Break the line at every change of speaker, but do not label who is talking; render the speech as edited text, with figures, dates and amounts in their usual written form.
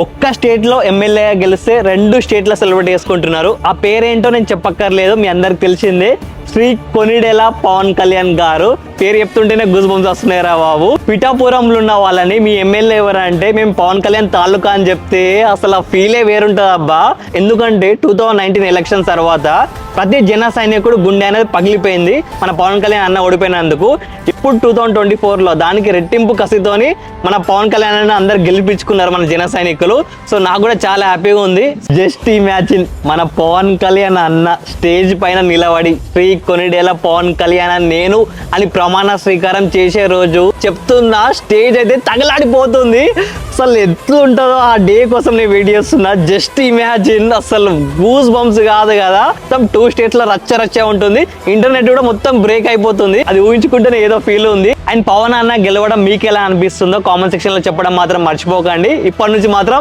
ఒక్క స్టేట్ లో ఎమ్మెల్యే గెలిస్తే 2 స్టేట్ల సెలబ్రేట్ చేసుకుంటున్నారు. ఆ పేరేంటో నేను చెప్పక్కర్లేదు, మీ అందరికి తెలిసిందే. శ్రీ కొనిడెల పవన్ కళ్యాణ్ గారు. పేరు చెప్తుంటేనే గూస్ బంప్స్ వస్తున్నాయిరా బాబు. పిఠాపురంలో ఉన్న వాళ్ళని మీ ఎమ్మెల్యే ఎవరంటే మేము పవన్ కళ్యాణ్ తాలూకా అని చెప్తే అసలు ఆ ఫీలే వేరుంటుంది అబ్బా. ఎందుకంటే 2019 ఎలక్షన్ తర్వాత ప్రతి జన సైనికుడు గుండె అనేది పగిలిపోయింది మన పవన్ కళ్యాణ్ అన్న ఓడిపోయినందుకు. ఇప్పుడు 2024లో దానికి రెట్టింపు కసితోని మన పవన్ కళ్యాణ్ అన్న అందరు గెలిపించుకున్నారు మన జన సైనికులు. సో నాకు కూడా చాలా హ్యాపీగా ఉంది. జస్ట్ ఇమాజిన్ మన పవన్ కళ్యాణ్ అన్న స్టేజ్ పైన నిలబడి శ్రీ కొనిడెల పవన్ కళ్యాణ్ నేను అని ప్రమాణ స్వీకారం చేసే రోజు చెప్తున్నా, స్టేజ్ అయితే తగలాడిపోతుంది. అసలు ఎట్లుంటుందో ఆ డే కోసం నేను వెయిట్ చేస్తున్నా. జస్ట్ ఇమాజిన్, అసలు గూస్ బంప్స్ కాదు కదా, మొత్తం 2 స్టేట్స్ లో రచ్చ ఉంటుంది. ఇంటర్నెట్ కూడా మొత్తం బ్రేక్ అయిపోతుంది. అది ఊహించుకుంటేనే ఏదో ఫీల్ ఉంది. అండ్ పవన్ అన్న గెలవడం మీకు ఎలా అనిపిస్తుందో కామెంట్ సెక్షన్ లో చెప్పడం మాత్రం మర్చిపోకండి. ఇప్పటి నుంచి మాత్రం